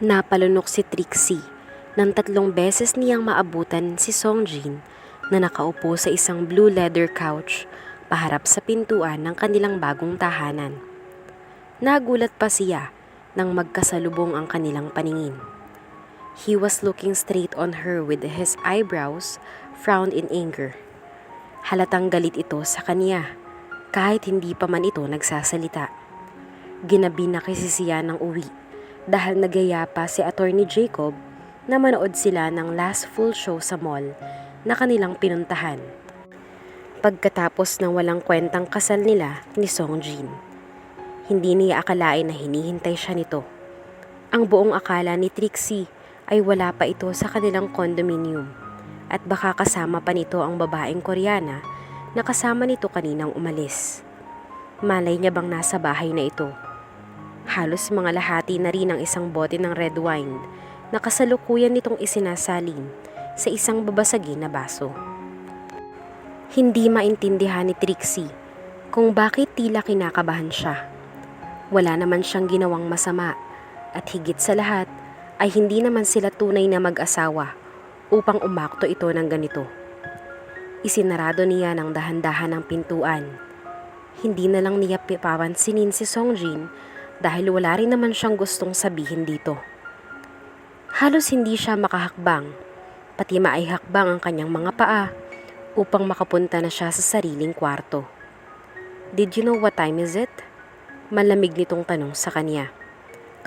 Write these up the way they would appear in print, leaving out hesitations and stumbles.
Napalunok si Trixie nang 3 beses niyang maabutan si Songjin na nakaupo sa isang blue leather couch paharap sa pintuan ng kanilang bagong tahanan. Nagulat pa siya nang magkasalubong ang kanilang paningin. He was looking straight on her with his eyebrows frowned in anger. Halatang galit ito sa kanya kahit hindi pa man ito nagsasalita. Ginabi na kasi siya ng uwi dahil nagaya pa si Attorney Jacob na manood sila ng last full show sa mall na kanilang pinuntahan. Pagkatapos ng walang kwentang kasal nila ni Songjin, hindi niya akalain na hinihintay siya nito. Ang buong akala ni Trixie ay wala pa ito sa kanilang condominium at baka kasama pa nito ang babaeng Koreana na kasama nito kaninang umalis. Malay niya bang nasa bahay na ito? Halos mga lahati na rin ang isang bote ng red wine na kasalukuyan nitong isinasalin sa isang babasagin na baso. Hindi maintindihan ni Trixie kung bakit tila kinakabahan siya. Wala naman siyang ginawang masama at higit sa lahat ay hindi naman sila tunay na mag-asawa upang umakto ito ng ganito. Isinarado niya ng dahan-dahan ang pintuan. Hindi na lang niya papansinin si Songjin dahil wala rin naman siyang gustong sabihin dito. Halos hindi siya makahakbang, pati maihakbang ang kanyang mga paa upang makapunta na siya sa sariling kwarto. Did you know what time is it? Malamig nitong tanong sa kanya,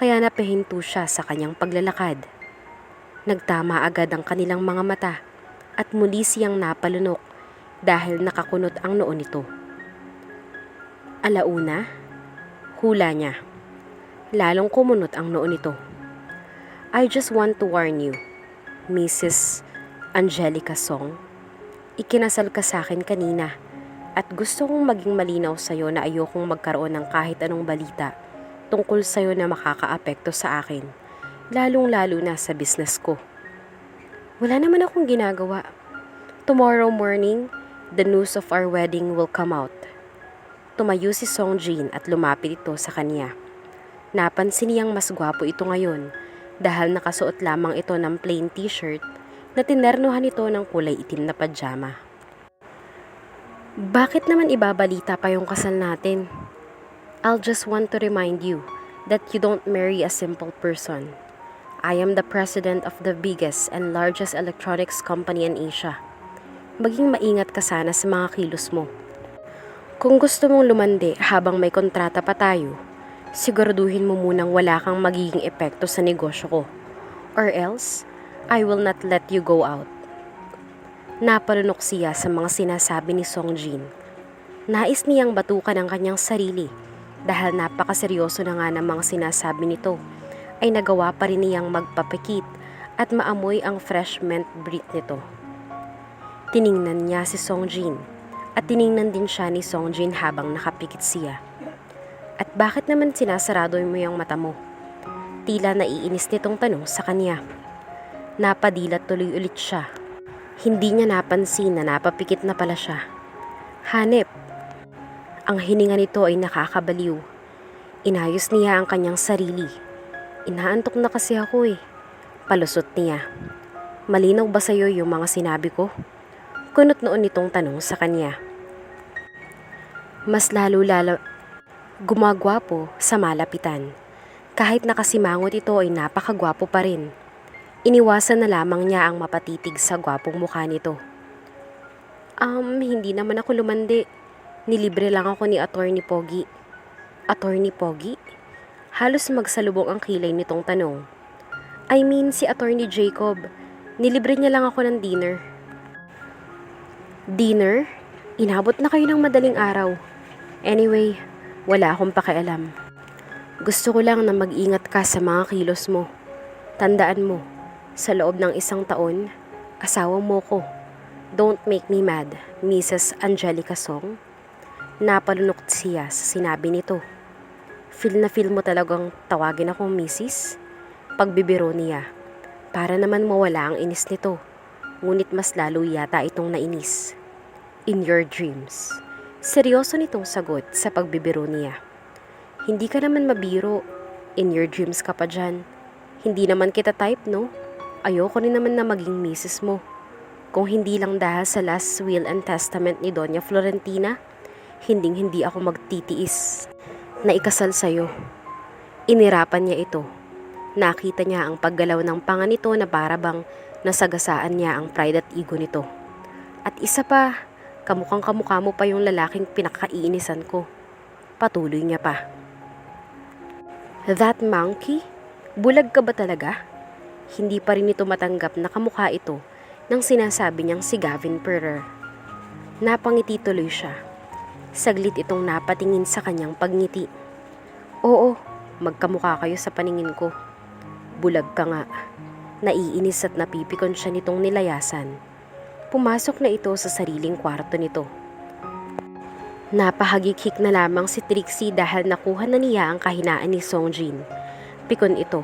kaya napahinto siya sa kanyang paglalakad. Nagtama agad ang kanilang mga mata at muli siyang napalunok dahil nakakunot ang noo nito. Alauna, hula niya. Lalong kumunot ang noo nito. I just want to warn you, Mrs. Angelica Song. Ikinasal ka sa akin kanina at gusto kong maging malinaw sa'yo na ayokong magkaroon ng kahit anong balita tungkol sa'yo na makakaapekto sa akin, lalong-lalo na sa business ko. Wala naman akong ginagawa. Tomorrow morning, the news of our wedding will come out. Tumayo si Songjin at lumapit ito sa kanya. Napansin niyang mas gwapo ito ngayon dahil nakasuot lamang ito ng plain t-shirt na tinernuhan ito ng kulay itim na pajama. Bakit naman ibabalita pa yung kasal natin? I'll just want to remind you that you don't marry a simple person. I am the president of the biggest and largest electronics company in Asia. Maging maingat ka sana sa mga kilos mo. Kung gusto mong lumandi habang may kontrata pa tayo, siguraduhin mo munang wala kang magiging epekto sa negosyo ko. Or else, I will not let you go out. Napalunok siya sa mga sinasabi ni Songjin. Nais niyang batukan ang kanyang sarili dahil napakaseryoso na nga ng mga sinasabi nito ay nagawa pa rin niyang magpapikit at maamoy ang fresh mint breath nito. Tiningnan niya si Songjin at tiningnan din siya ni Songjin habang nakapikit siya. At bakit naman sinasarado mo yung mata mo? Tila naiinis nitong tanong sa kanya. Napadilat tuloy ulit siya. Hindi niya napansin na napapikit na pala siya. Hanep. Ang hininga nito ay nakakabaliw. Inayos niya ang kanyang sarili. Inaantok na kasi ako eh. Palusot niya. Malinaw ba sa'yo yung mga sinabi ko? Kunot noon nitong tanong sa kanya. Mas lalo gumagwapo sa malapitan. Kahit nakasimangot ito ay napakagwapo pa rin. Iniwasan na lamang niya ang mapatitig sa gwapong mukha nito. Hindi naman ako lumandi. Nilibre lang ako ni Attorney Pogi. Attorney Pogi? Halos magsalubong ang kilay nitong tanong. I mean si Attorney Jacob. Nilibre niya lang ako ng dinner. Dinner? Inabot na kayo ng madaling araw. Anyway, wala akong pakialam. Gusto ko lang na mag-ingat ka sa mga kilos mo. Tandaan mo, sa loob ng 1 taon, asawa mo ko. Don't make me mad, Mrs. Angelica Song. Napalunok siya sa sinabi nito. Feel na feel mo talagang tawagin akong Mrs. Pagbibiro niya. Para naman mawala ang inis nito. Ngunit mas lalo yata itong nainis. In your dreams. Seryoso nitong sagot sa pagbibiro niya. Hindi ka naman mabiro. In your dreams ka pa dyan. Hindi naman kita type, no? Ayoko rin naman na maging misis mo. Kung hindi lang dahil sa last will and testament ni Doña Florentina, hinding-hindi ako magtitiis na ikasal sa'yo. Inirapan niya ito. Nakita niya ang paggalaw ng panga nito na parabang nasagasaan niya ang pride at ego nito. At isa pa, kamukhang kamukha mo pa yung lalaking pinakaiinisan ko. Patuloy niya pa. That monkey? Bulag ka ba talaga? Hindi pa rin ito matanggap na kamukha ito nang sinasabi niyang si Gavin Ferrer. Napangiti tuloy siya. Saglit itong napatingin sa kanyang pagngiti. Oo, magkamukha kayo sa paningin ko. Bulag ka nga. Naiinis at napipikon siya nitong nilayasan. Pumasok na ito sa sariling kwarto nito. Napahagikik na lamang si Trixie dahil nakuha na niya ang kahinaan ni Songjin. Pikon ito.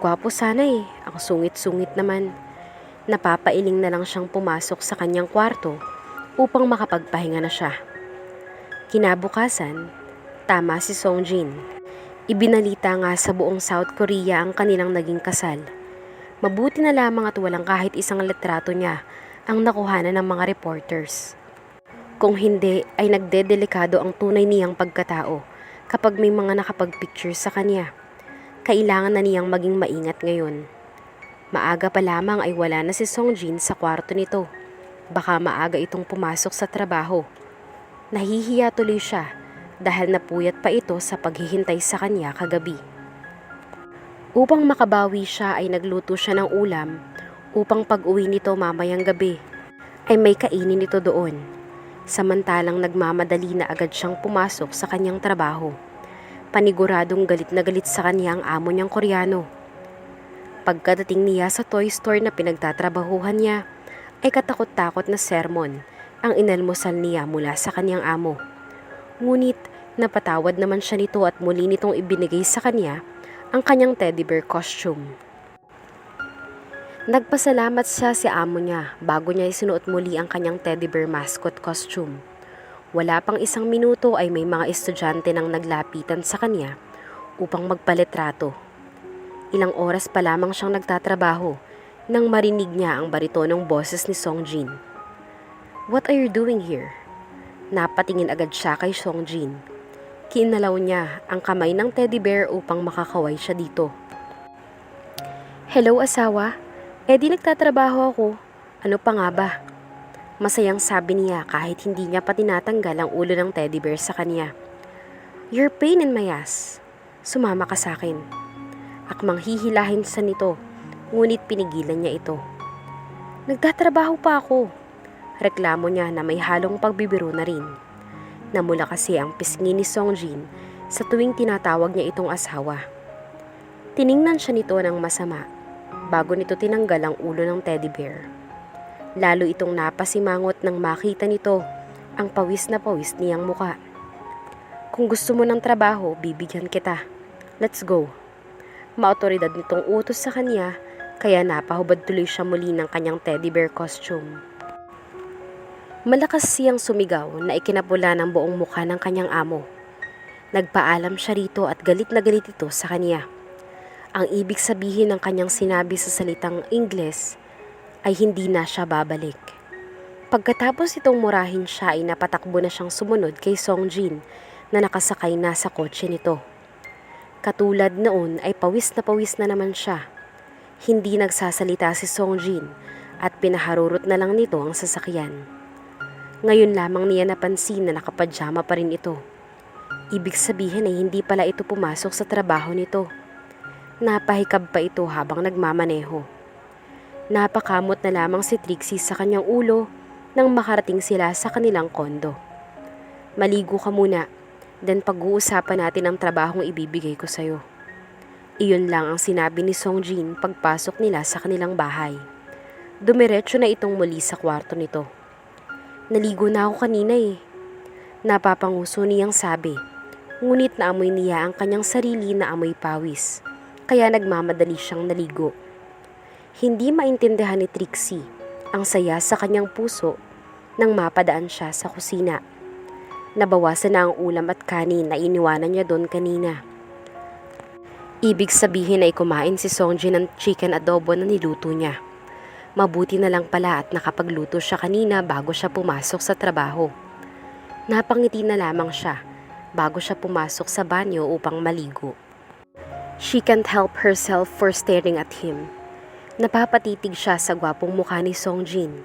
Gwapo sana eh, ang sungit-sungit naman. Napapailing na lang siyang pumasok sa kanyang kwarto upang makapagpahinga na siya. Kinabukasan, tama si Songjin. Ibinalita nga sa buong South Korea ang kanilang naging kasal. Mabuti na lamang at walang kahit isang litrato niya ang nakuhanan ng mga reporters. Kung hindi ay nagdedelikado ang tunay niyang pagkatao kapag may mga nakapag-picture sa kanya. Kailangan na niyang maging maingat ngayon. Maaga pa lamang ay wala na si Songjin sa kwarto nito. Baka maaga itong pumasok sa trabaho. Nahihiya tuloy siya dahil napuyat pa ito sa paghihintay sa kanya kagabi. Upang makabawi siya ay nagluto siya ng ulam upang pag-uwi nito mamayang gabi ay may kainin nito doon. Samantalang nagmamadali na agad siyang pumasok sa kanyang trabaho. Paniguradong galit na galit sa kanya ang amo niyang Koreano. Pagkadating niya sa toy store na pinagtatrabahuhan niya ay katakot-takot na sermon ang inalmusal niya mula sa kanyang amo. Ngunit napatawad naman siya nito at muli nitong ibinigay sa kanya ang kanyang teddy bear costume. Nagpasalamat siya sa amo niya bago niya isinuot muli ang kanyang teddy bear mascot costume. Wala pang isang minuto ay may mga estudyante nang naglapitan sa kanya upang magpalitrato. Ilang oras pa lamang siyang nagtatrabaho nang marinig niya ang baritonong boses ni Songjin. What are you doing here? Napatingin agad siya kay Songjin. Kinalaw niya ang kamay ng teddy bear upang makakaway siya dito. Hello asawa, di nagtatrabaho ako. Ano pa nga ba? Masayang sabi niya kahit hindi niya pa tinatanggal ang ulo ng teddy bear sa kanya. You're pain in my ass. Sumama ka sa akin. Akmang hihilahin sa nito, ngunit pinigilan niya ito. Nagtatrabaho pa ako. Reklamo niya na may halong pagbibiro na rin. Namula kasi ang pisngi ni Songjin sa tuwing tinatawag niya itong asawa. Tiningnan siya nito ng masama bago nito tinanggal ang ulo ng teddy bear. Lalo itong napasimangot nang makita nito ang pawis na pawis niyang muka. Kung gusto mo ng trabaho, bibigyan kita. Let's go. Maotoridad nitong utos sa kanya kaya napahubad tuloy siya muli ng kanyang teddy bear costume. Malakas siyang sumigaw na ikinapula ng buong mukha ng kanyang amo. Nagpaalam siya rito at galit na galit ito sa kanya. Ang ibig sabihin ng kanyang sinabi sa salitang Ingles ay hindi na siya babalik. Pagkatapos itong murahin siya ay napatakbo na siyang sumunod kay Songjin na nakasakay na sa kotse nito. Katulad noon ay pawis na naman siya. Hindi nagsasalita si Songjin at pinaharurot na lang nito ang sasakyan. Ngayon lamang niya napansin na nakapajama pa rin ito. Ibig sabihin ay hindi pala ito pumasok sa trabaho nito. Napahikab pa ito habang nagmamaneho. Napakamot na lamang si Trixie sa kanyang ulo nang makarating sila sa kanilang kondo. Maligo ka muna, then pag-uusapan natin ang trabahong ibibigay ko sa'yo. Iyon lang ang sinabi ni Songjin pagpasok nila sa kanilang bahay. Dumiretso na itong muli sa kwarto nito. Naligo na ako kanina eh. Napapanguso niyang sabi, ngunit naamoy niya ang kanyang sarili na amoy pawis, kaya nagmamadali siyang naligo. Hindi maintindihan ni Trixie ang saya sa kanyang puso nang mapadaan siya sa kusina. Nabawasan na ang ulam at kanin na iniwanan niya doon kanina. Ibig sabihin ay kumain si Songjin ng chicken adobo na niluto niya. Mabuti na lang pala at nakapagluto siya kanina bago siya pumasok sa trabaho. Napangiti na lamang siya bago siya pumasok sa banyo upang maligo. She can't help herself for staring at him. Napapatitig siya sa gwapong mukha ni Songjin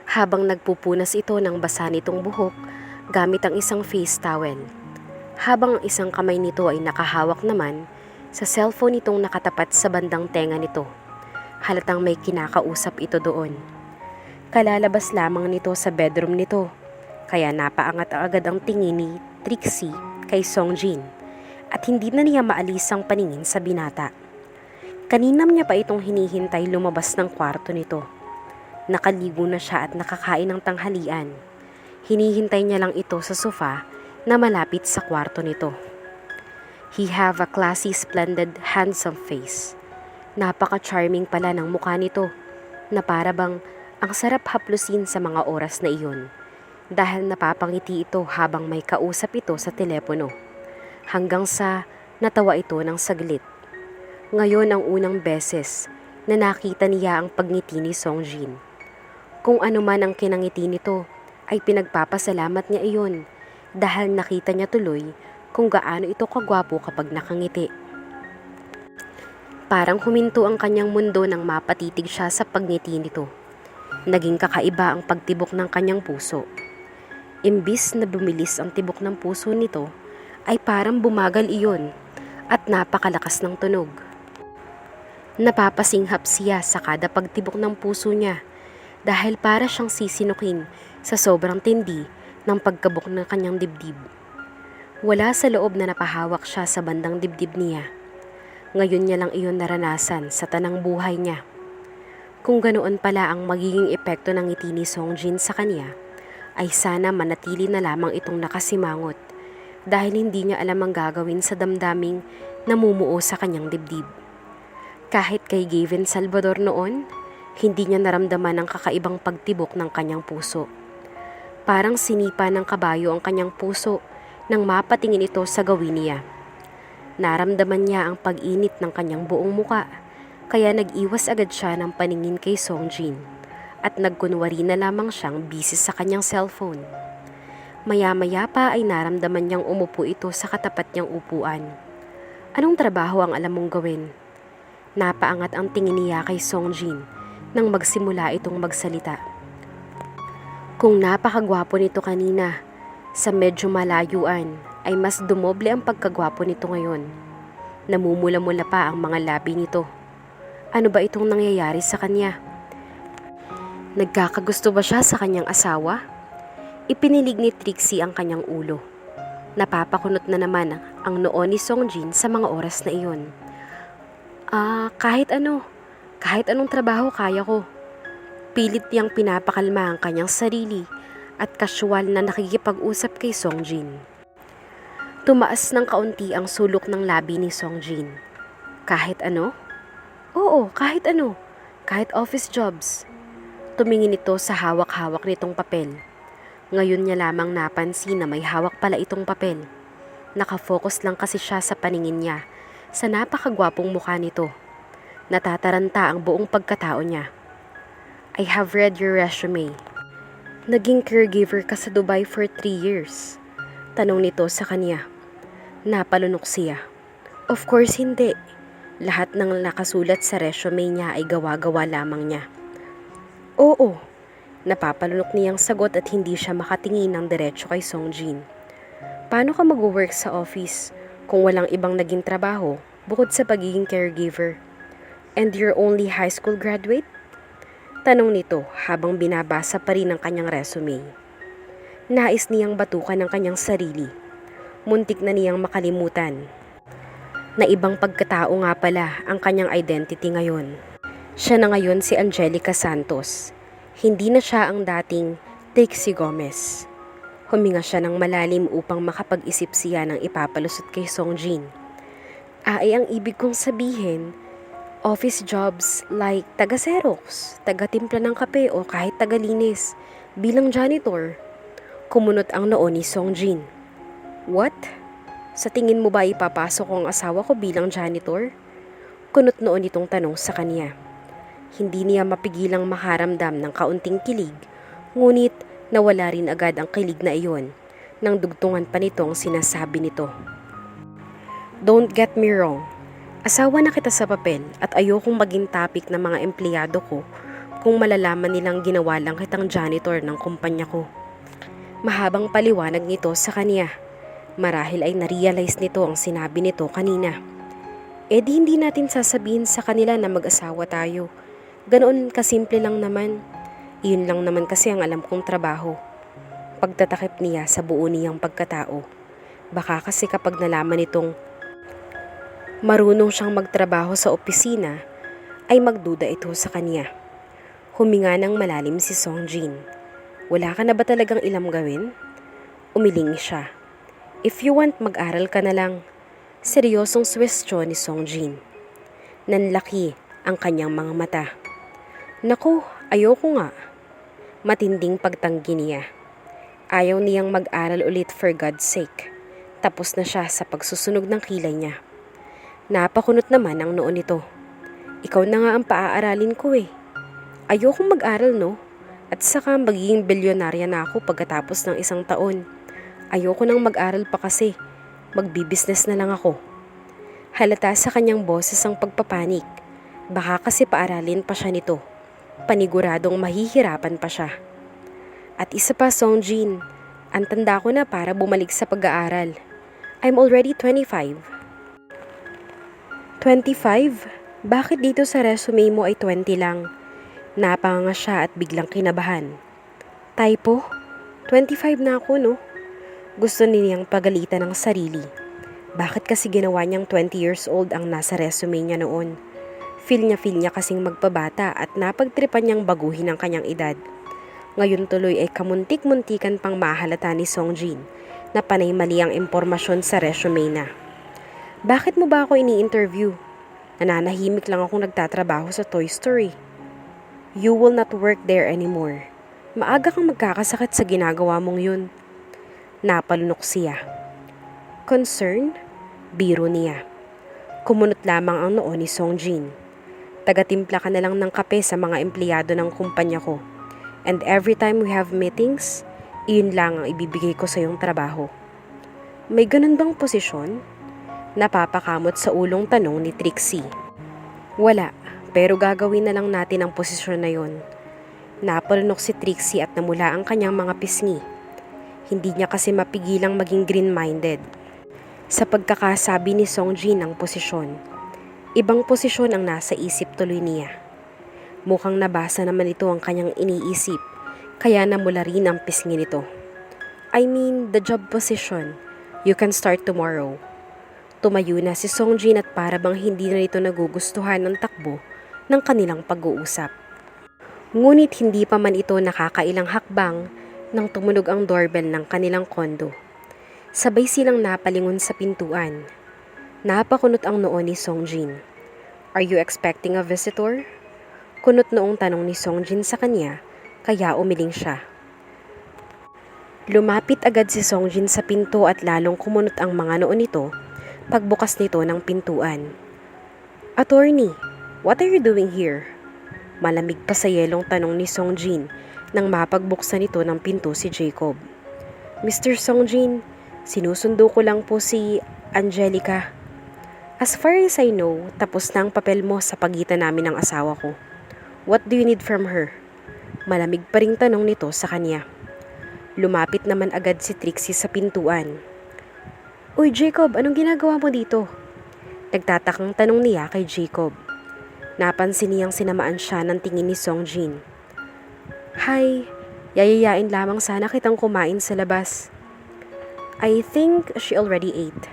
habang nagpupunas ito ng basa nitong buhok gamit ang isang face towel. Habang ang isang kamay nito ay nakahawak naman sa cellphone nitong nakatapat sa bandang tenga nito. Halatang may kinakausap ito doon. Kalalabas lamang nito sa bedroom nito, kaya napaangat agad ang tingin ni Trixie kay Songjin at hindi na niya maalis ang paningin sa binata. Kaninam niya pa itong hinihintay lumabas ng kwarto nito. Nakaligo na siya at nakakain ng tanghalian. Hinihintay niya lang ito sa sofa na malapit sa kwarto nito. He have a classy, splendid, handsome face. Napaka-charming pala ng mukha nito na para bang ang sarap haplusin sa mga oras na iyon dahil napapangiti ito habang may kausap ito sa telepono hanggang sa natawa ito ng saglit. Ngayon ang unang beses na nakita niya ang pagngiti ni Songjin. Kung ano man ang kinangiti nito ay pinagpapasalamat niya iyon dahil nakita niya tuloy kung gaano ito kagwapo kapag nakangiti. Parang huminto ang kanyang mundo nang mapatitig siya sa pagngiti nito. Naging kakaiba ang pagtibok ng kanyang puso. Imbis na bumilis ang tibok ng puso nito, ay parang bumagal iyon at napakalakas ng tunog. Napapasinghap siya sa kada pagtibok ng puso niya dahil para siyang sisinukin sa sobrang tindi ng pagkabok ng kanyang dibdib. Wala sa loob na napahawak siya sa bandang dibdib niya. Ngayon niya lang iyon naranasan sa tanang buhay niya. Kung ganoon pala ang magiging epekto ng ngiti ni Songjin sa kanya, ay sana manatili na lamang itong nakasimangot dahil hindi niya alam ang gagawin sa damdaming namumuo sa kanyang dibdib. Kahit kay Gavin Salvador noon, hindi niya naramdaman ang kakaibang pagtibok ng kanyang puso. Parang sinipa ng kabayo ang kanyang puso nang mapatingin ito sa gawin niya. Naramdaman niya ang pag-init ng kanyang buong muka, kaya nag-iwas agad siya ng paningin kay Songjin at nagkunwari na lamang siyang busy sa kanyang cellphone. Maya-maya pa ay naramdaman niyang umupo ito sa katapat niyang upuan. Anong trabaho ang alam mong gawin? Napaangat ang tingin niya kay Songjin nang magsimula itong magsalita. Kung napakagwapo nito kanina, sa medyo malayuan ay mas dumoble ang pagkagwapo nito ngayon. Namumula-mula pa ang mga labi nito. Ano ba itong nangyayari sa kanya? Nagkakagusto ba siya sa kanyang asawa? Ipinilig ni Trixie ang kanyang ulo. Napapakunot na naman ang noo ni Songjin sa mga oras na iyon. Kahit anong trabaho kaya ko. Pilit niyang pinapakalma ang kanyang sarili at kasyual na nakikipag-usap kay Songjin. Tumaas ng kaunti ang sulok ng labi ni Songjin. Kahit ano? Oo, kahit ano. Kahit office jobs. Tumingin ito sa hawak-hawak nitong papel. Ngayon niya lamang napansin na may hawak pala itong papel. Nakafocus lang kasi siya sa paningin niya sa napakagwapong mukha nito. Natataranta ang buong pagkatao niya. I have read your resume. Naging caregiver ka sa Dubai for 3 years. Tanong nito sa kanya. Napalunok siya. Of course hindi. Lahat ng nakasulat sa resume niya ay gawa-gawa lamang niya. Oo. Napapalunok niyang sagot at hindi siya makatingin ng diretso kay Songjin. Paano ka mag-work sa office kung walang ibang naging trabaho bukod sa pagiging caregiver? And you're only high school graduate? Tanong nito habang binabasa pa rin ang kanyang resume. Nais niyang batukan ang kanyang sarili. Muntik na niyang makalimutan na ibang pagkatao nga pala ang kanyang identity ngayon. Siya na ngayon si Angelica Santos. Hindi na siya ang dating Trixie Gomez. Huminga siya ng malalim upang makapag-isip siya ng ipapalusot kay Songjin. Ay ang ibig kong sabihin, office jobs like taga-xerox, taga-timpla ng kape o kahit taga-linis bilang janitor. Kumunot ang noo ni Songjin. What? Sa tingin mo ba ipapasok ko ang asawa ko bilang janitor? Kunot noon itong tanong sa kanya. Hindi niya mapigilang makaramdam ng kaunting kilig, ngunit nawala rin agad ang kilig na iyon nang dugtungan pa nito ang sinasabi nito. Don't get me wrong, asawa na kita sa papel at ayokong maging topic ng mga empleyado ko kung malalaman nilang ginawa lang kitang janitor ng kumpanya ko. Mahabang paliwanag nito sa kanya. Marahil ay narealize nito ang sinabi nito kanina. Eh di hindi natin sasabihin sa kanila na mag-asawa tayo. Ganoon kasimple lang naman. Iyon lang naman kasi ang alam kong trabaho. Pagtatakip niya sa buo niyang pagkatao. Baka kasi kapag nalaman nitong marunong siyang magtrabaho sa opisina, ay magduda ito sa kanya. Huminga ng malalim si Songjin. Wala ka na ba talagang ilam gawin? Umiling siya. If you want, mag-aral ka na lang. Seryosong swestyon ni Songjin. Nanlaki ang kanyang mga mata. Naku, ayoko nga. Matinding pagtanggi niya. Ayaw niyang mag-aral ulit for God's sake. Tapos na siya sa pagsusunog ng kilay niya. Napakunot naman ang noo nito. Ikaw na nga ang paaaralin ko eh. Ayokong mag-aral no? At saka magiging bilyonarya na ako pagkatapos ng 1 taon. Ayoko nang mag-aral pa kasi. Magbi-business na lang ako. Halata sa kanyang boses ang pagpapanik. Baka kasi paaralin pa siya nito. Paniguradong mahihirapan pa siya. At isa pa, Songjin, ang tanda ko na para bumalik sa pag-aaral. I'm already 25. 25? Bakit dito sa resume mo ay 20 lang? Napanganga siya at biglang kinabahan. Typo? 25 na ako no? Gusto niyang pagalitan ng sarili. Bakit kasi ginawa niyang 20 years old ang nasa resume niya noon? Feel niya kasing magpabata at napagtripan niyang baguhin ang kanyang edad. Ngayon tuloy ay kamuntik-muntikan pang mahalata ni Songjin na panay mali ang impormasyon sa resume na. Bakit mo ba ako ini-interview? Nananahimik lang akong nagtatrabaho sa Toy Story. You will not work there anymore. Maaga kang magkakasakit sa ginagawa mong yun. Napalunok siya. Concern? Biro niya. Kumunot lamang ang noo ni Songjin. Tagatimpla ka na lang ng kape sa mga empleyado ng kumpanya ko. And every time we have meetings, iyon lang ang ibibigay ko sa iyong trabaho. May ganun bang posisyon? Napapakamot sa ulong tanong ni Trixie. Wala, pero gagawin na lang natin ang posisyon na yon. Napalunok si Trixie at namula ang kanyang mga pisngi. Hindi niya kasi mapigilang maging green-minded. Sa pagkakasabi ni Songjin ng posisyon, ibang posisyon ang nasa isip tuloy niya. Mukhang nabasa naman ito ang kanyang iniisip, kaya namula rin ang pisngi nito. I mean, the job position. You can start tomorrow. Tumayo na si Songjin at para bang hindi na ito nagugustuhan ng takbo ng kanilang pag-uusap. Ngunit hindi pa man ito nakakailang hakbang nang tumunog ang doorbell ng kanilang kondo. Sabay silang napalingon sa pintuan. Napakunot ang noo ni Songjin. Are you expecting a visitor? Kunot noong tanong ni Songjin sa kanya, kaya umiling siya. Lumapit agad si Songjin sa pinto at lalong kumunot ang mga noo nito pagbukas nito ng pintuan. Attorney, what are you doing here? Malamig pa sa yelong tanong ni Songjin nang mapagbuksan nito ng pinto si Jacob. Mr. Songjin, sinusundo ko lang po si Angelica. As far as I know, tapos na ang papel mo sa pagitan namin ng asawa ko. What do you need from her? Malamig pa ring tanong nito sa kanya. Lumapit naman agad si Trixie sa pintuan. Uy Jacob, anong ginagawa mo dito? Nagtatakang tanong niya kay Jacob. Napansin niyang sinamaan siya ng tingin ni Songjin. Hi, yayayain lamang sana kitang kumain sa labas. I think she already ate.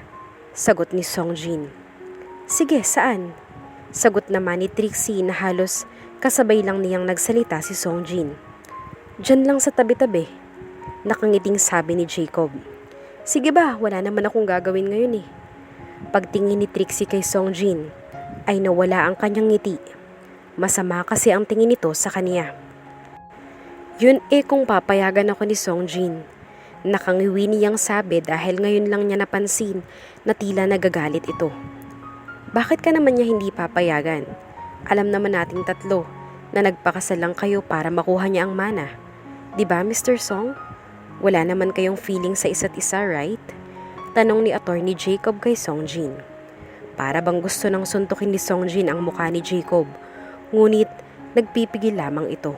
Sagot ni Songjin. Sige, saan? Sagot naman ni Trixie na halos kasabay lang niyang nagsalita si Songjin. Diyan lang sa tabi-tabi. Nakangiting sabi ni Jacob. Sige ba, wala naman akong gagawin ngayon eh. Pagtingin ni Trixie kay Songjin, ay nawala ang kanyang ngiti. Masama kasi ang tingin nito sa kanya. Yun kung papayagan ako ni Songjin. Nakangiwi niyang sabi dahil ngayon lang niya napansin na tila nagagalit ito. Bakit ka naman niya hindi papayagan? Alam naman nating tatlo na nagpakasal lang kayo para makuha niya ang mana. Diba, Mr. Song? Wala naman kayong feeling sa isa't isa, right? Tanong ni Attorney Jacob kay Songjin. Para bang gusto nang suntukin ni Songjin ang mukha ni Jacob, ngunit nagpipigil lamang ito.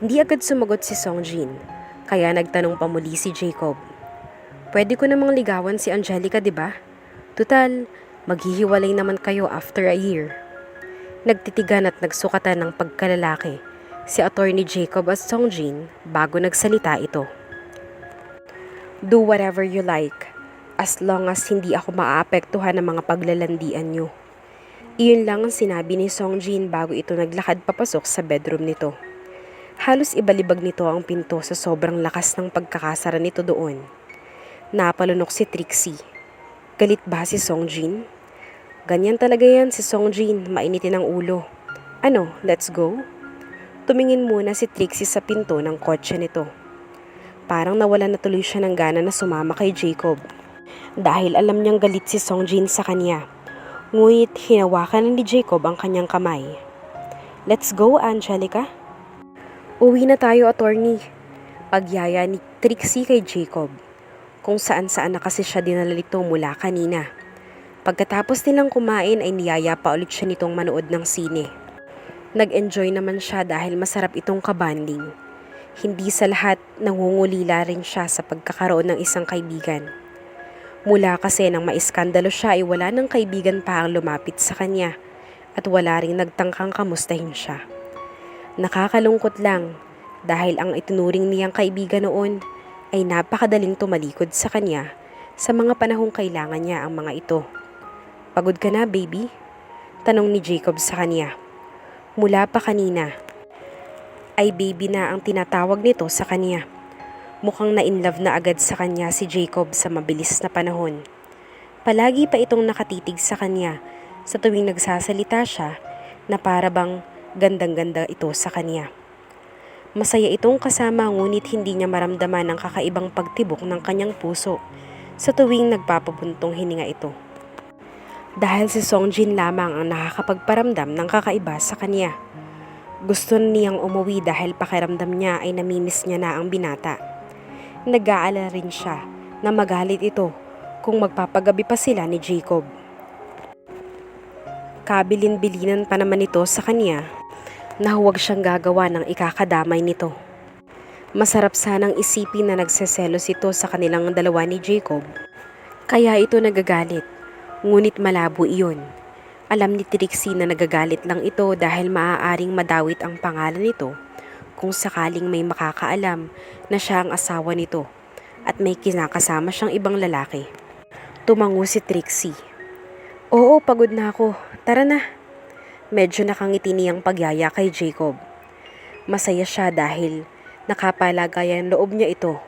Hindi agad sumagot si Songjin, kaya nagtanong pa muli si Jacob. Pwede ko namang ligawan si Angelica, diba? Tutal, maghihiwalay naman kayo after a year. Nagtitigan at nagsukatan ng pagkalalaki si Attorney Jacob at Songjin bago nagsalita ito. Do whatever you like, as long as hindi ako maaapektuhan ng mga paglalandian nyo. Iyon lang ang sinabi ni Songjin bago ito naglakad papasok sa bedroom nito. Halos ibalibag nito ang pinto sa sobrang lakas ng pagkakasara nito doon. Napalunok si Trixie. Galit ba si Songjin? Ganyan talaga yan si Songjin, mainitin ang ulo. Ano, let's go? Tumingin muna si Trixie sa pinto ng kotse nito. Parang nawala na tuloy siya ng gana na sumama kay Jacob. Dahil alam niyang galit si Songjin sa kanya. Ngunit hinawakan ni Jacob ang kanyang kamay. Let's go, Angelica. Uwi na tayo, attorney. Pagyaya ni Trixie kay Jacob. Kung saan-saan na kasi siya dinala nito mula kanina. Pagkatapos nilang kumain ay niyaya pa ulit siya nitong manood ng sine. Nag-enjoy naman siya dahil masarap itong kabanding. Hindi sa lahat nangungulila rin siya sa pagkakaroon ng isang kaibigan. Mula kasi nang maiskandalo siya ay wala ng kaibigan pa ang lumapit sa kanya at wala ring nagtangkang kamustahin siya. Nakakalungkot lang dahil ang itinuring niyang kaibigan noon ay napakadaling tumalikod sa kanya sa mga panahong kailangan niya ang mga ito. Pagod ka na, baby? Tanong ni Jacob sa kanya. Mula pa kanina ay baby na ang tinatawag nito sa kanya. Mukhang na-inlove na agad sa kanya si Jacob sa mabilis na panahon. Palagi pa itong nakatitig sa kanya sa tuwing nagsasalita siya na para bang gandang-ganda ito sa kanya. Masaya itong kasama ngunit hindi niya maramdaman ang kakaibang pagtibok ng kanyang puso sa tuwing nagpapabuntong hininga ito. Dahil si Songjin lamang ang nakakapagparamdam ng kakaiba sa kanya. Gusto niyang umuwi dahil pakiramdam niya ay namimiss niya na ang binata. Nag-aalala rin siya na magalit ito kung magpapagabi pa sila ni Jacob. Kabilin-bilinan pa naman ito sa kanya na huwag siyang gagawa ng ikakadamay nito. Masarap sanang isipin na nagseselos ito sa kanilang dalawa ni Jacob. Kaya ito nagagalit, ngunit malabo iyon. Alam ni Trixie na nagagalit lang ito dahil maaaring madawit ang pangalan nito kung sakaling may makakaalam na siya ang asawa nito at may kinakasama siyang ibang lalaki. Tumango si Trixie. Oo, pagod na ako. Tara na. Medyo nakangiti niyang pagyaya kay Jacob. Masaya siya dahil nakapalagayan loob niya ito.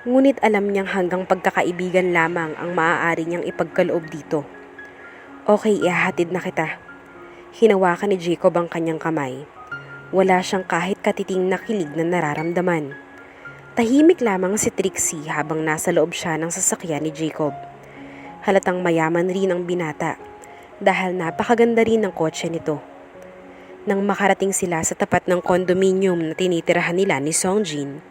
Ngunit alam niyang hanggang pagkakaibigan lamang ang maaari niyang ipagkaloob dito. Okay, ihahatid na kita. Hinawakan ni Jacob ang kanyang kamay. Wala siyang kahit katiting na kilig na nararamdaman. Tahimik lamang si Trixie habang nasa loob siya ng sasakyan ni Jacob. Halatang mayaman rin ang binata dahil napakaganda rin ng kotse nito. Nang makarating sila sa tapat ng condominium na tinitirahan nila ni Songjin,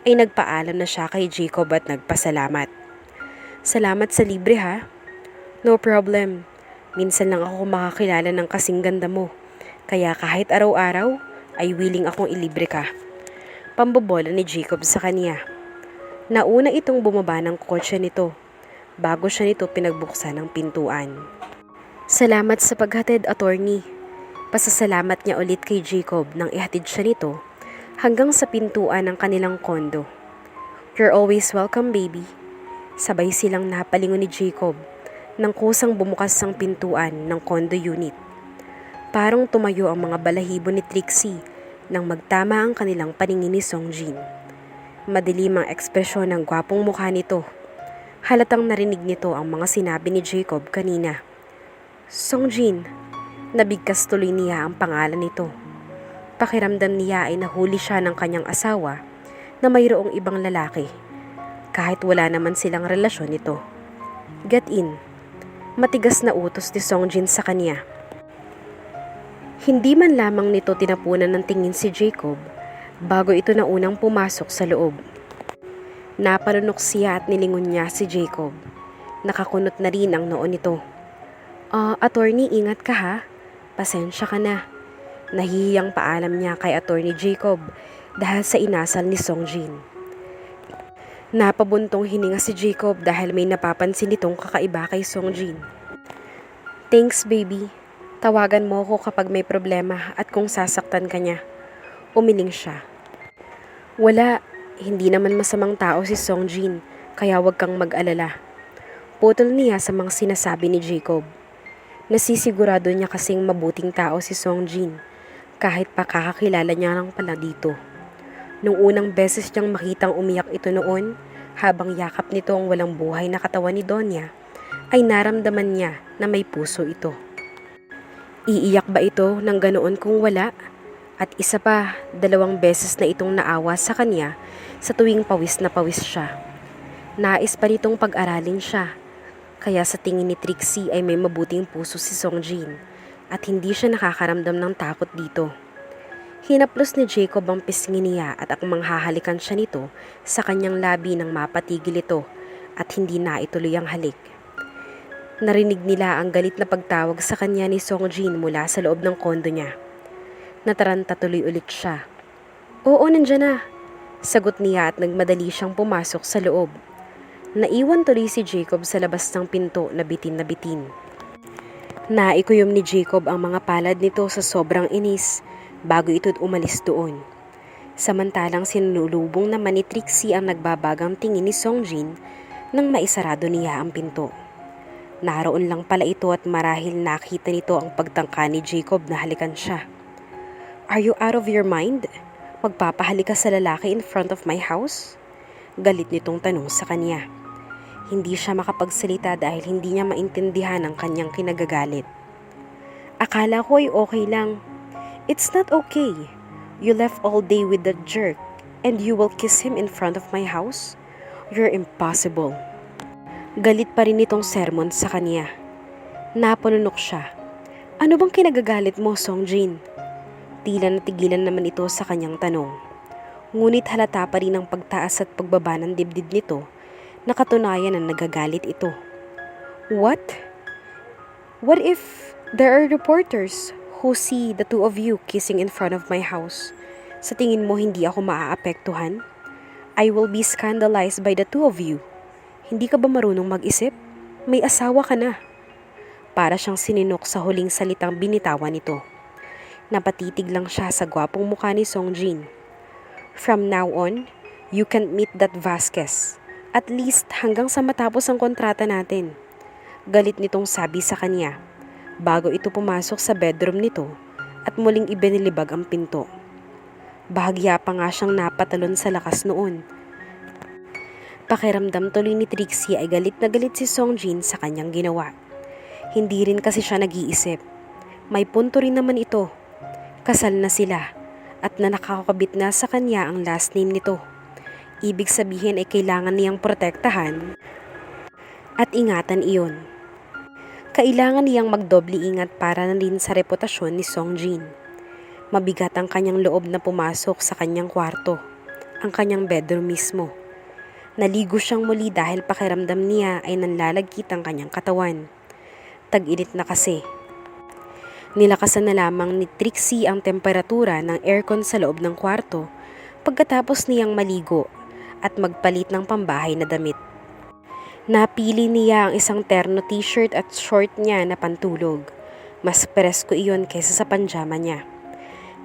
ay nagpaalam na siya kay Jacob at nagpasalamat. Salamat sa libre ha. No problem. Minsan lang ako makakilala ng kasing ganda mo. Kaya kahit araw-araw ay willing akong ilibre ka. Pambobola ni Jacob sa kanya. Nauna itong bumaba ng kotse nito bago siya nito pinagbuksan ng pintuan. Salamat sa paghatid, attorney. Pasasalamat niya ulit kay Jacob nang ihatid siya nito hanggang sa pintuan ng kanilang kondo. You're always welcome, baby. Sabay silang napalingon ni Jacob nang kusang bumukas ang pintuan ng condo unit. Parang tumayo ang mga balahibo ni Trixie nang magtama ang kanilang paningin ni Songjin. Madilim ang ekspresyon ng gwapong mukha nito. Halatang narinig nito ang mga sinabi ni Jacob kanina. Songjin, nabigkas tuloy niya ang pangalan nito. Pakiramdam niya ay nahuli siya ng kanyang asawa na mayroong ibang lalaki kahit wala naman silang relasyon nito. Get in. Matigas na utos ni Songjin sa kanya. Hindi man lamang nito tinapunan ng tingin si Jacob bago ito na unang pumasok sa loob. Napanunok siya at nilingon niya si Jacob. Nakakunot na rin ang noo nito. Attorney, ingat ka ha. Pasensya ka na. Nahihiyang paalam niya kay Attorney Jacob dahil sa inasal ni Songjin. Napabuntong hininga si Jacob dahil may napapansin nitong kakaiba kay Songjin. Thanks baby. Tawagan mo ako kapag may problema at kung sasaktan ka niya. Umiling siya. Wala, hindi naman masamang tao si Songjin, kaya wag kang mag-alala. Putol niya sa mga sinasabi ni Jacob. Nasisigurado niya kasing mabuting tao si Songjin, kahit pa kakakilala niya lang pala dito. Nung unang beses niyang makitang umiyak ito noon, habang yakap nito ang walang buhay na katawan ni Donya, ay naramdaman niya na may puso ito. Iiyak ba ito ng ganoon kung wala? At isa pa, 2 beses na itong naawa sa kanya sa tuwing pawis na pawis siya. Nais pa nitong pag-aralin siya, kaya sa tingin ni Trixie ay may mabuting puso si Songjin at hindi siya nakakaramdam ng takot dito. Hinaplos ni Jacob ang pisngi niya at ang manghahalikan siya nito sa kanyang labi nang mapatigil ito at hindi na ituloy ang halik. Narinig nila ang galit na pagtawag sa kanya ni Songjin mula sa loob ng kondo niya. Nataranta tuloy ulit siya. Oo, nandyan na. Sagot niya at nagmadali siyang pumasok sa loob. Naiwan tuloy si Jacob sa labas ng pinto na bitin na bitin. Naikuyom ni Jacob ang mga palad nito sa sobrang inis bago ito umalis doon. Samantalang sinulubong naman ni Trixie ang nagbabagang tingin ni Songjin nang maisarado niya ang pinto. Naroon lang pala ito at marahil nakita nito ang pagtangka ni Jacob na halikan siya. Are you out of your mind? Magpapahalik ka sa lalaki in front of my house? Galit nitong tanong sa kanya. Hindi siya makapagsalita dahil hindi niya maintindihan ang kanyang kinagagalit. Akala ko ay okay lang. It's not okay. You left all day with that jerk and you will kiss him in front of my house? You're impossible. Galit pa rin itong sermon sa kanya. Napanunok siya. Ano bang kinagagalit mo, Songjin? Tila natigilan naman ito sa kanyang tanong. Ngunit halata pa rin ang pagtaas at pagbaba ng dibdib nito na katunayan na nagagalit ito. What? What if there are reporters who see the two of you kissing in front of my house? Sa tingin mo hindi ako maaapektuhan? I will be scandalized by the two of you. Hindi ka ba marunong mag-isip? May asawa ka na. Para siyang sininok sa huling salitang binitawan nito. Napatitig lang siya sa gwapong mukha ni Songjin. From now on, you can't meet that Vasquez. At least hanggang sa matapos ang kontrata natin. Galit nitong sabi sa kanya bago ito pumasok sa bedroom nito at muling ibinilibag ang pinto. Bahagya pa nga siyang napatalon sa lakas noon. Pakiramdam tuloy ni Trixie ay galit na galit si Songjin sa kanyang ginawa. Hindi rin kasi siya nag-iisip. May punto rin naman ito. Kasal na sila at nakakabit na sa kanya ang last name nito. Ibig sabihin ay kailangan niyang protektahan at ingatan iyon. Kailangan niyang magdoble ingat para na rin sa reputasyon ni Songjin. Mabigat ang kanyang loob na pumasok sa kanyang kwarto, ang kanyang bedroom mismo. Naligo siyang muli dahil pakiramdam niya ay nanlalagkit ang kanyang katawan. Tag-init na kasi. Nilakasan na lamang ni Trixie ang temperatura ng aircon sa loob ng kwarto pagkatapos niyang maligo at magpalit ng pambahay na damit. Napili niya ang isang terno t-shirt at short niya na pantulog. Mas presko iyon kaysa sa panjama niya.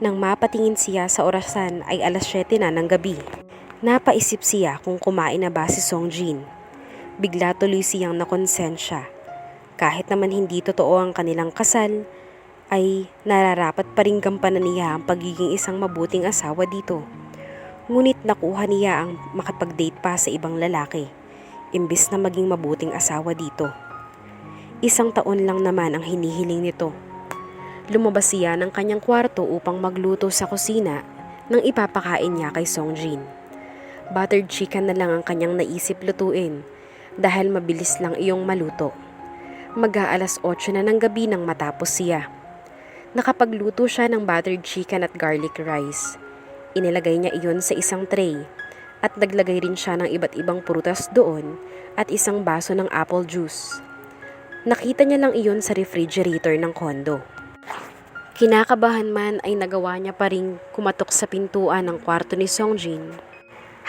Nang mapatingin siya sa orasan ay 7:00 na ng gabi. Napaisip siya kung kumain na ba si Songjin. Bigla tuloy siyang nakonsensya. Kahit naman hindi totoo ang kanilang kasal, ay nararapat pa rin gampanan niya ang pagiging isang mabuting asawa dito. Ngunit nakuha niya ang makipag-date pa sa ibang lalaki, imbis na maging mabuting asawa dito. 1 taon lang naman ang hinihiling nito. Lumabas siya ng kanyang kwarto upang magluto sa kusina nang ipapakain niya kay Songjin. Buttered chicken na lang ang kanyang naisip lutuin dahil mabilis lang iyong maluto. Mag-aalas 8 na ng gabi nang matapos siya. Nakapagluto siya ng buttered chicken at garlic rice. Inilagay niya iyon sa isang tray at naglagay rin siya ng iba't ibang prutas doon at isang baso ng apple juice. Nakita niya lang iyon sa refrigerator ng kondo. Kinakabahan man ay nagawa niya pa ring kumatok sa pintuan ng kwarto ni Songjin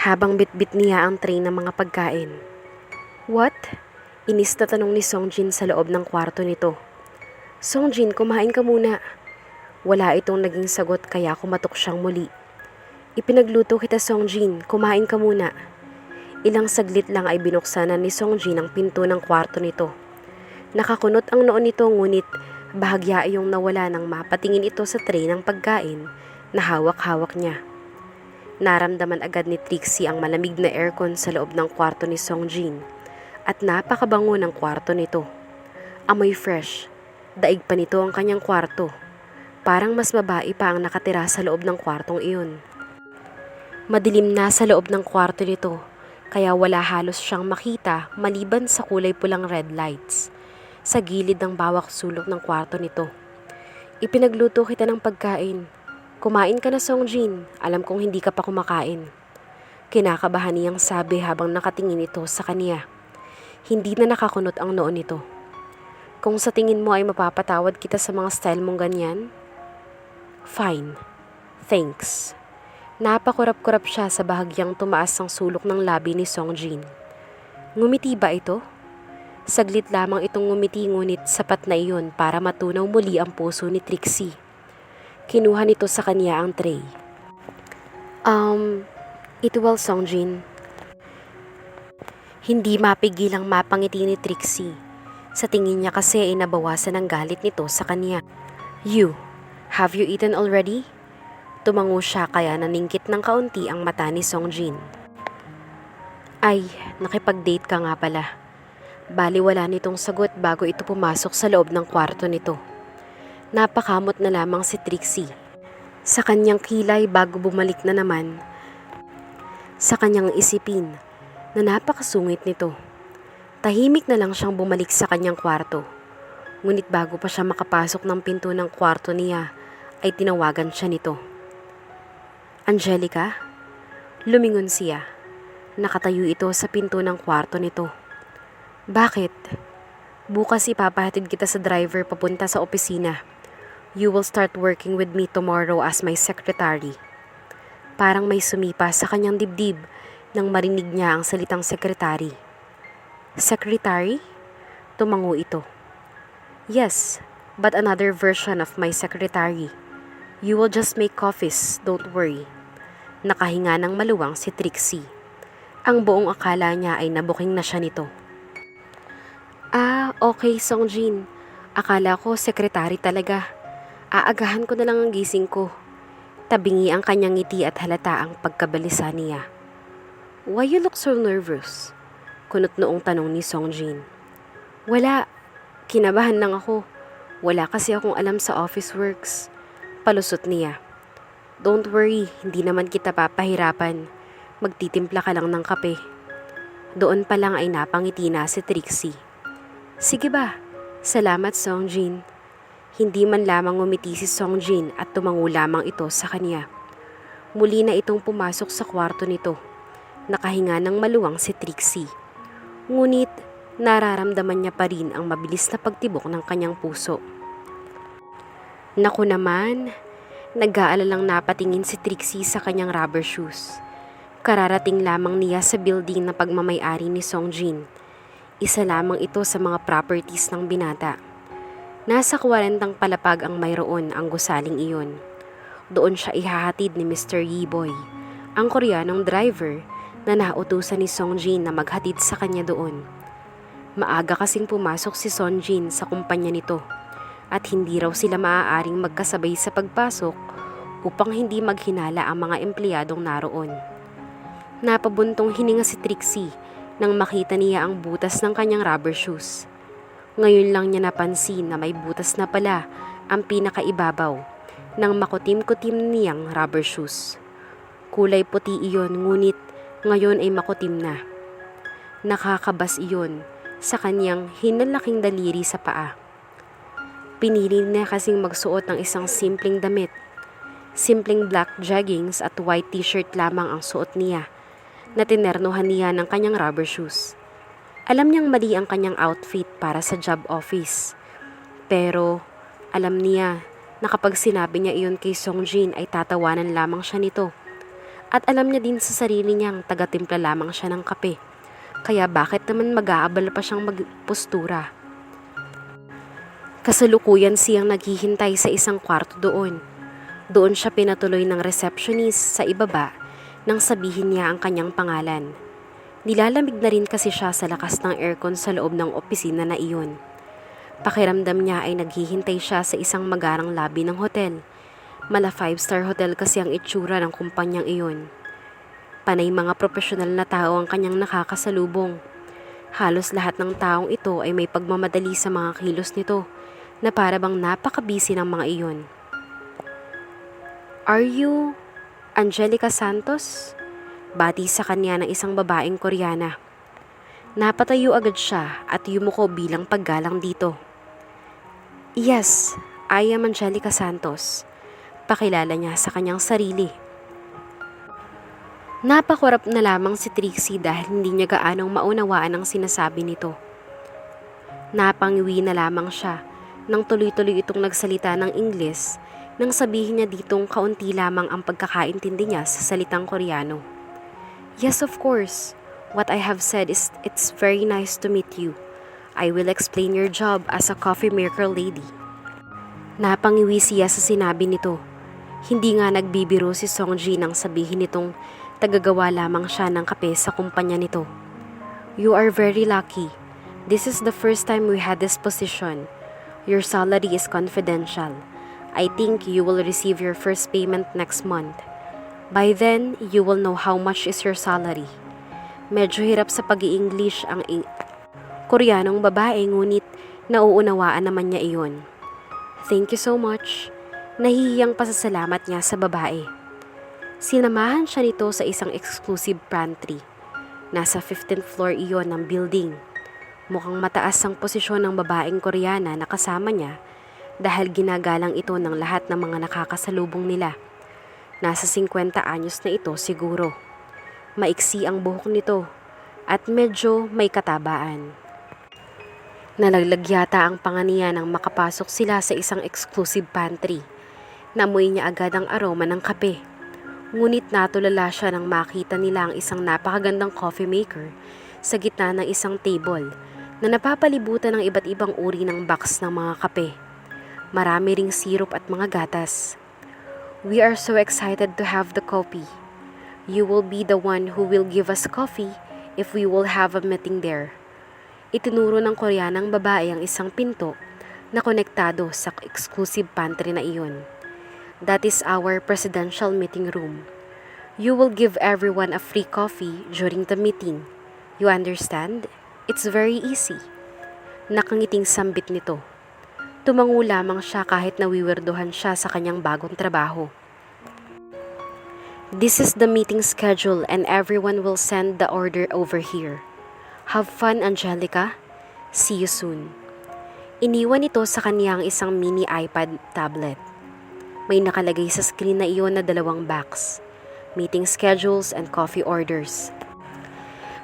habang bitbit niya ang tray ng mga pagkain. "What?" Inis na tanong ni Songjin sa loob ng kwarto nito. "Songjin, kumain ka muna." Wala itong naging sagot kaya kumatok siyang muli. "Ipinagluto kita, Songjin, kumain ka muna." Ilang saglit lang ay binuksan na ni Songjin ang pinto ng kwarto nito. Nakakunot ang noo nito ngunit bahagya iyong nawala nang mapatingin ito sa tray ng pagkain na hawak-hawak niya. Naramdaman agad ni Trixie ang malamig na aircon sa loob ng kwarto ni Songjin at napakabango ng kwarto nito. Amoy fresh, daig pa nito ang kanyang kwarto. Parang mas babae pa ang nakatira sa loob ng kwartong iyon. Madilim na sa loob ng kwarto nito kaya wala halos siyang makita maliban sa kulay pulang red lights sa gilid ng bawat sulok ng kwarto nito. "Ipinagluto kita ng pagkain. Kumain ka na, Songjin. Alam kong hindi ka pa kumakain." Kinakabahan niyang sabi habang nakatingin ito sa kaniya. Hindi na nakakunot ang noo nito. "Kung sa tingin mo ay mapapatawad kita sa mga style mong ganyan, fine. Thanks." Napakurap-kurap siya sa bahagyang tumaas ang sulok ng labi ni Songjin. Ngumiti ba ito? Saglit lamang itong ngumiti ngunit sapat na iyon para matunaw muli ang puso ni Trixie. Kinuha nito sa kanya ang tray. Eat well, Songjin." Hindi mapigilang mapangiti ni Trixie. Sa tingin niya kasi ay nabawasan ang galit nito sa kanya. "You, have you eaten already?" Tumango siya kaya naningkit ng kaunti ang mata ni Songjin. "Ay, nakipag-date ka nga pala." Baliwala nitong sagot bago ito pumasok sa loob ng kwarto nito. Napakamot na lamang si Trixie sa kanyang kilay bago bumalik na naman sa kanyang isipin na napakasungit nito. Tahimik na lang siyang bumalik sa kanyang kwarto. Ngunit bago pa siya makapasok ng pinto ng kwarto niya ay tinawagan siya nito. "Angelica?" Lumingon siya. Nakatayo ito sa pinto ng kwarto nito. "Bakit?" "Bukas ipapahatid kita sa driver papunta sa opisina. You will start working with me tomorrow as my secretary." Parang may sumipa sa kanyang dibdib nang marinig niya ang salitang secretary. "Secretary?" Tumango ito. "Yes, but another version of my secretary. You will just make coffees, don't worry." Nakahinga ng maluwang si Trixie. Ang buong akala niya ay nabuking na siya nito. Okay, Songjin. Akala ko sekretary talaga. Aagahan ko na lang ang gising ko." Tabingi ang kanyang ngiti at halata ang pagkabalisa niya. "Why you look so nervous?" Kunot noong tanong ni Songjin. "Wala. Kinabahan lang ako. Wala kasi akong alam sa office works." Palusot niya. "Don't worry, hindi naman kita papahirapan. Magtitimpla ka lang ng kape." Doon pa lang ay napangiti na si Trixie. "Sige ba? Salamat, Songjin." Hindi man lamang ngumiti si Songjin at tumango lamang ito sa kanya. Muli na itong pumasok sa kwarto nito. Nakahinga ng maluwang si Trixie. Ngunit nararamdaman niya pa rin ang mabilis na pagtibok ng kanyang puso. Naku naman, nag-aalalang napatingin si Trixie sa kanyang rubber shoes. Kararating lamang niya sa building na pagmamay-ari ni Songjin. Isa lamang ito sa mga properties ng binata. Nasa 40 palapag ang mayroon ang gusaling iyon. Doon siya ihahatid ni Mr. Yiboy, ang Koreanong driver na nautusan ni Songjin na maghatid sa kanya doon. Maaga kasing pumasok si Songjin sa kumpanya nito at hindi raw sila maaaring magkasabay sa pagpasok upang hindi maghinala ang mga empleyadong naroon. Napabuntong hininga si Trixie nang makita niya ang butas ng kanyang rubber shoes. Ngayon lang niya napansin na may butas na pala ang pinakaibabaw ng makutim-kutim niyang rubber shoes. Kulay puti iyon ngunit Ngayon ay makutim na. Nakakabas iyon sa kanyang hinalaking daliri sa paa. Pinili niya kasing magsuot ng isang simpleng damit. Simpleng black jeggings at white t-shirt lamang ang suot niya na tinernuhan niya ng kanyang rubber shoes. Alam niyang mali ang kanyang outfit para sa job office. Pero alam niya na kapag sinabi niya iyon kay Songjin ay tatawanan lamang siya nito. At alam niya din sa sarili niyang taga-timpla lamang siya ng kape. Kaya bakit naman mag-aabala pa siyang magpostura? Kasalukuyan siyang naghihintay sa isang kwarto doon. Doon siya pinatuloy ng receptionist sa ibaba nang sabihin niya ang kanyang pangalan. Nilalamig na rin kasi siya sa lakas ng aircon sa loob ng opisina na iyon. Pakiramdam niya ay naghihintay siya sa isang magarang lobby ng hotel. Mala 5-star hotel kasi ang itsura ng kumpanyang iyon. Panay mga profesional na tao ang kanyang nakakasalubong. Halos lahat ng taong ito ay may pagmamadali sa mga kilos nito na para bang napakabisi ng mga iyon. "Are you Angelica Santos?" Bati sa kanya ng isang babaeng Koreana. Napatayo agad siya at yumuko bilang paggalang dito. "Yes, I am Angelica Santos." Pakilala niya sa kanyang sarili. Napakurap na lamang si Trixie dahil hindi niya gaanong maunawaan ang sinasabi nito. Napangiwi na lamang siya nang tuloy-tuloy itong nagsalita ng Ingles nang sabihin niya ditong kaunti lamang ang pagkakaintindi niya sa salitang Koreano. "Yes, of course. What I have said is it's very nice to meet you. I will explain your job as a coffee maker lady." Napangiwi siya sa sinabi nito. Hindi nga nagbibiro si Songjin nang sabihin nitong tagagawa lamang siya ng kape sa kumpanya nito. "You are very lucky. This is the first time we had this position. Your salary is confidential. I think you will receive your first payment next month. By then, you will know how much is your salary." Medyo hirap sa pag-i-English ang Koreanong babae ngunit nauunawaan naman niya iyon. "Thank you so much." Nahihiyang pasasalamat niya sa babae. Sinamahan siya nito sa isang exclusive pantry. Nasa 15th floor iyon ng building. Mukhang mataas ang posisyon ng babaeng Koreana na kasama niya dahil ginagalang ito ng lahat ng mga nakakasalubong nila. Nasa 50 anyos na ito siguro. Maiksi ang buhok nito at medyo may katabaan. Nalaglag yata ang panga niya nang makapasok sila sa isang exclusive pantry. Namoy niya agad ang aroma ng kape. Ngunit natulala siya nang makita nila ang isang napakagandang coffee maker sa gitna ng isang table na napapalibutan ng iba't ibang uri ng box ng mga kape. Marami ring sirup at mga gatas. "We are so excited to have the coffee. You will be the one who will give us coffee if we will have a meeting there." Itinuro ng Koreanang babae ang isang pinto na konektado sa exclusive pantry na iyon. "That is our presidential meeting room. You will give everyone a free coffee during the meeting. You understand? It's very easy." Nakangiting sambit nito. Tumango lamang siya kahit nawiwirduhan siya sa kanyang bagong trabaho. "This is the meeting schedule and everyone will send the order over here. Have fun, Angelica. See you soon." Iniwan ito sa kanyang isang mini iPad tablet. May nakalagay sa screen na iyon na 2 box, meeting schedules and coffee orders.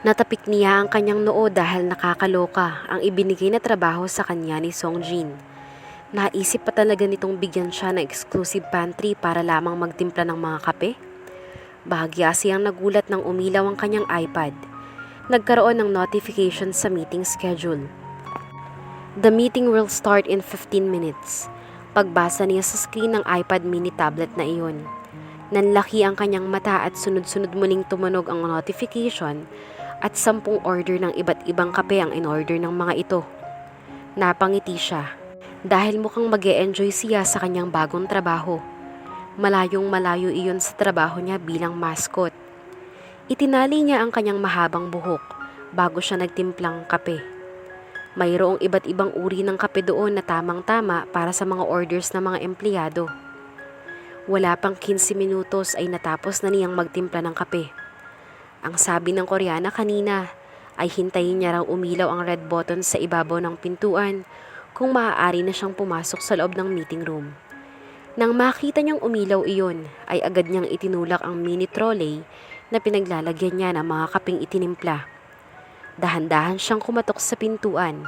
Natapik niya ang kanyang noo dahil nakakaloka ang ibinigay na trabaho sa kanya ni Songjin. Naisip pa talaga nitong bigyan siya ng exclusive pantry para lamang magtimpla ng mga kape? Bahagya siyang nagulat nang umilaw ang kanyang iPad. Nagkaroon ng notification sa meeting schedule. "The meeting will start in 15 minutes. Pagbasa niya sa screen ng iPad mini tablet na iyon. Nanlaki ang kanyang mata at sunod-sunod muling tumunog ang notification at 10 order ng iba't ibang kape ang in-order ng mga ito. Napangiti siya dahil mukhang mag-e-enjoy siya sa kanyang bagong trabaho. Malayong malayo iyon sa trabaho niya bilang mascot. Itinali niya ang kanyang mahabang buhok bago siya nagtimplang kape. Mayroong iba't ibang uri ng kape doon na tamang-tama para sa mga orders ng mga empleyado. Wala pang 15 minutos ay natapos na niyang magtimpla ng kape. Ang sabi ng Koreana kanina ay hintayin niya raw umilaw ang red button sa ibabaw ng pintuan kung maaari na siyang pumasok sa loob ng meeting room. Nang makita niyang umilaw iyon, ay agad niyang itinulak ang mini trolley na pinaglalagyan niya ng mga kapeng itinimpla. Dahan-dahan siyang kumatok sa pintuan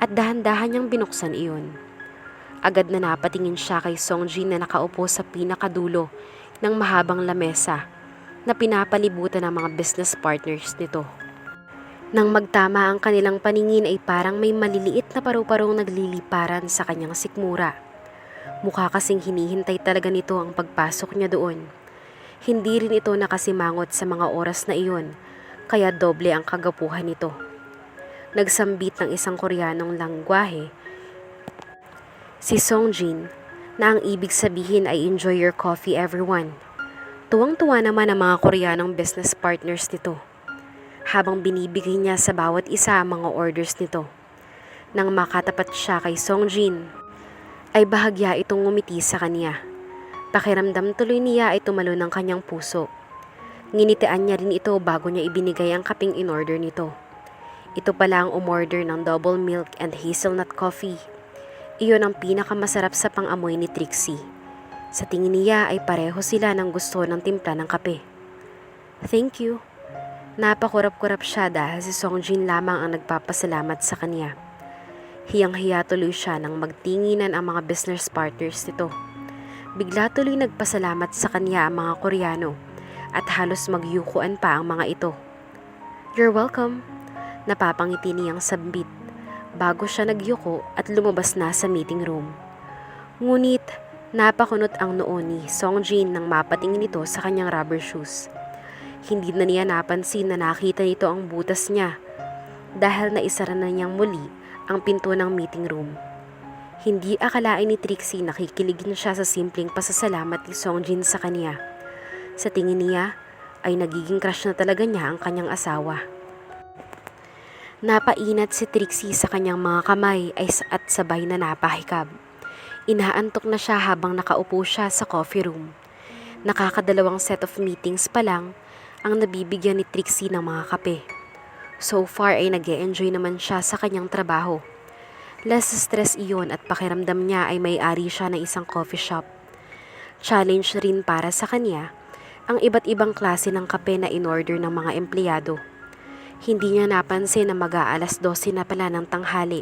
at dahan-dahan niyang binuksan iyon. Agad na napatingin siya kay Songjin na nakaupo sa pinakadulo ng mahabang lamesa na pinapalibutan ng mga business partners nito. Nang magtama ang kanilang paningin ay parang may maliliit na paru-parong nagliliparan sa kanyang sikmura. Mukha kasing hinihintay talaga nito ang pagpasok niya doon. Hindi rin ito nakasimangot sa mga oras na iyon, kaya doble ang kagapuhan nito. Nagsambit ng isang Koreanong langwahe si Songjin na ang ibig sabihin ay enjoy your coffee everyone. Tuwang-tuwa naman ang mga Koreanong business partners nito habang binibigay niya sa bawat isa ang mga orders nito. Nang makatapat siya kay Songjin, ay bahagya itong ngumiti sa kanya. Pakiramdam tuloy niya ay tumalo ng kanyang puso. Nginitian niya rin ito bago niya ibinigay ang kapeng in-order nito. Ito pala ang umorder ng double milk and hazelnut coffee. Iyon ang pinakamasarap sa pang-amoy ni Trixie. Sa tingin niya ay pareho sila ng gusto ng timpla ng kape. Thank you. Napakurap-kurap siya dahil si Songjin lamang ang nagpapasalamat sa kanya. Hiyang-hiya tuloy siya nang magtinginan ang mga business partners nito. Bigla tuloy nagpasalamat sa kanya ang mga Koreano at halos magyukuan pa ang mga ito. You're welcome. Napapangiti niyang sambit bago siya nagyuko at lumabas na sa meeting room. Ngunit napakunot ang noo ni Songjin nang mapatingin ito sa kanyang rubber shoes. Hindi na niya napansin na nakita nito ang butas niya dahil naisara na niyang muli ang pinto ng meeting room. Hindi akalain ni Trixie na kikiligin siya sa simpleng pasasalamat ni Songjin sa kanya. Sa tingin niya ay nagiging crush na talaga niya ang kanyang asawa. Napainat si Trixie sa kanyang mga kamay at sabay na napahikab. Inaantok na siya habang nakaupo siya sa coffee room. Nakakadalawang set of meetings pa lang ang nabibigyan ni Trixie ng mga kape. So far ay nag-e-enjoy naman siya sa kanyang trabaho. Less stress iyon at pakiramdam niya ay may-ari siya ng isang coffee shop. Challenge rin para sa kanya ang iba't ibang klase ng kape na in-order ng mga empleyado. Hindi niya napansin na mag-aalas 12 na pala ng tanghali.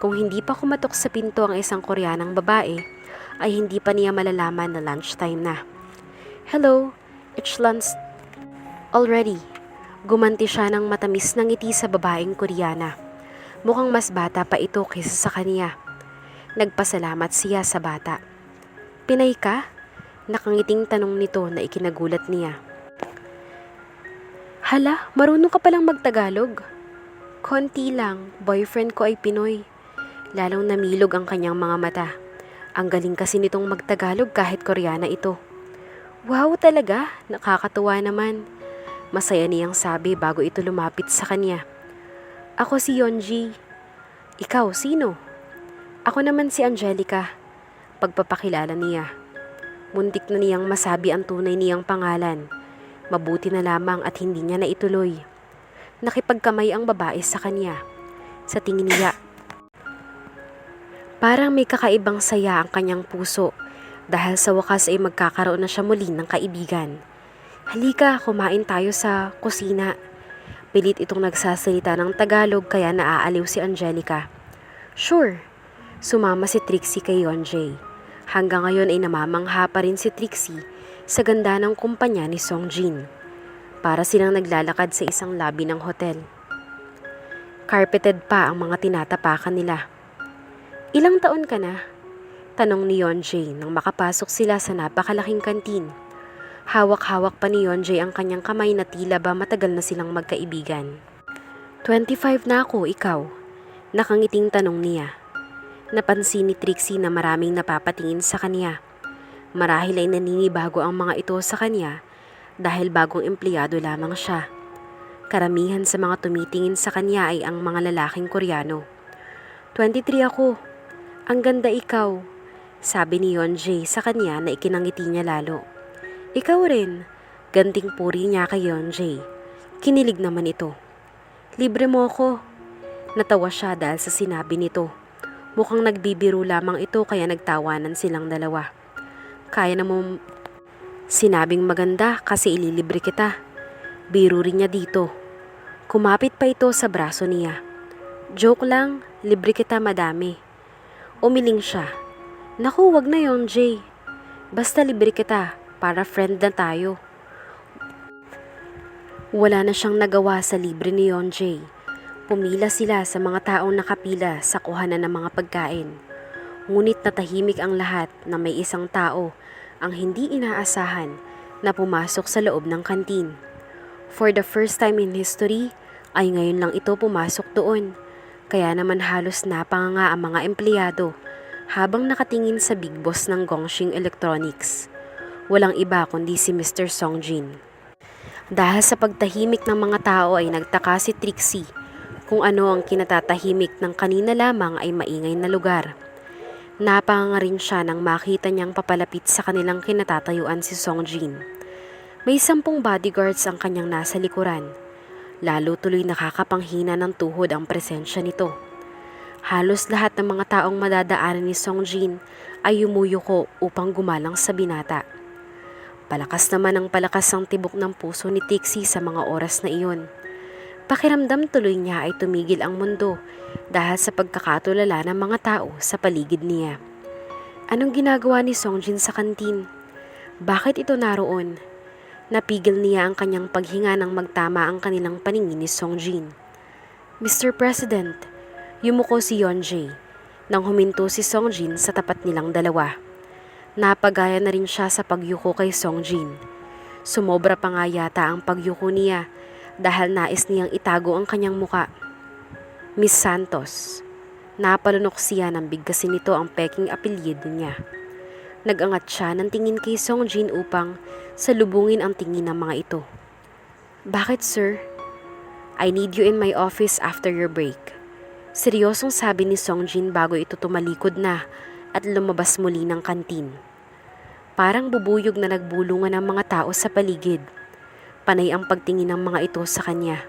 Kung hindi pa kumatok sa pinto ang isang Koreanang babae, ay hindi pa niya malalaman na lunchtime na. Hello, it's lunch already. Gumanti siya ng matamis na ngiti sa babaeng Koreana. Mukhang mas bata pa ito kaysa sa kanya. Nagpasalamat siya sa bata. Pinay ka? Nakangiting tanong nito na ikinagulat niya. Hala, marunong ka palang magtagalog. Konti lang, boyfriend ko ay Pinoy. Lalong namilog ang kanyang mga mata. Ang galing kasi nitong magtagalog kahit Koreana ito. Wow talaga, nakakatuwa naman. Masaya niyang sabi bago ito lumapit sa kanya. Ako si Yonji. Ikaw, sino? Ako naman si Angelica. Pagpapakilala niya. Muntik na niyang masabi ang tunay niyang pangalan. Mabuti na lamang at hindi niya naituloy. Nakipagkamay ang babae sa kanya. Sa tingin niya, parang may kakaibang saya ang kanyang puso dahil sa wakas ay magkakaroon na siya muli ng kaibigan. Halika, kumain tayo sa kusina. Pilit itong nagsasalita ng Tagalog kaya naaaliw si Angelica. Sure. Sumama si Trixie kay Yonjay. Hanggang ngayon ay namamangha pa rin si Trixie sa ganda ng kumpanya ni Songjin. Para silang naglalakad sa isang lobby ng hotel. Carpeted pa ang mga tinatapakan nila. Ilang taon ka na? Tanong ni Yonjay nang makapasok sila sa napakalaking kantin. Hawak-hawak pa ni Yonjay ang kanyang kamay na tila ba matagal na silang magkaibigan. 25 na ako, ikaw? Nakangiting tanong niya. Napansin ni Trixie na maraming napapatingin sa kanya. Marahil ay naninibago ang mga ito sa kanya dahil bagong empleyado lamang siya. Karamihan sa mga tumitingin sa kanya ay ang mga lalaking Koreano. 23 ako. Ang ganda ikaw, sabi ni Yonjay sa kanya na ikinangiti niya lalo. Ikaw rin, ganting puri niya kay Yonjay. Kinilig naman ito. Libre mo ko. Natawa siya dahil sa sinabi nito. Mukhang nagbibiro lamang ito kaya nagtawanan silang dalawa. Kaya na mo sinabing maganda kasi ililibre kita. Biro rin niya dito. Kumapit pa ito sa braso niya. Joke lang, libre kita madami. Umiling siya. Naku, wag na yon, Jay. Basta libre kita para friend na tayo. Wala na siyang nagawa sa libre ni Jay. Pumila sila sa mga taong nakapila sa kuhanan ng mga pagkain. Ngunit natahimik ang lahat na may isang tao ang hindi inaasahan na pumasok sa loob ng kantin. For the first time in history, ay ngayon lang ito pumasok doon. Kaya naman halos napanganga ang mga empleyado habang nakatingin sa big boss ng Gongxing Electronics. Walang iba kundi si Mr. Songjin. Dahil sa pagtahimik ng mga tao ay nagtaka si Trixie kung ano ang kinatatahimik ng kanina lamang ay maingay na lugar. Napanganga rin siya nang makita niyang papalapit sa kanilang kinatatayuan si Songjin. May 10 bodyguards ang kanyang nasa likuran. Lalo tuloy nakakapanghina ng tuhod ang presensya nito. Halos lahat ng mga taong madadaanan ni Songjin ay yumuyuko upang gumalang sa binata. Palakas naman ang palakas ang tibok ng puso ni Trixie sa mga oras na iyon. Pakiramdam tuloy niya ay tumigil ang mundo dahil sa pagkakatulala ng mga tao sa paligid niya. Anong ginagawa ni Songjin sa kantin? Bakit ito naroon? Napigil niya ang kanyang paghinga nang magtama ang kanilang paningin ni Songjin. Mr. President, yumuko si Jae nang huminto si Songjin sa tapat nilang dalawa. Napagaya na rin siya sa pagyuko kay Songjin. Sumobra pa nga yata ang pagyuko niya dahil nais niyang itago ang kanyang muka. Miss Santos, napalunok siya nang bigkasin nito ang peking apelyido niya. Nagangat siya ng tingin kay Songjin upang salubungin ang tingin ng mga ito. Bakit, sir? I need you in my office after your break. Seryosong sabi ni Songjin bago ito tumalikod na at lumabas muli ng kantin. Parang bubuyog na nagbulungan ang mga tao sa paligid. Panay ang pagtingin ng mga ito sa kanya.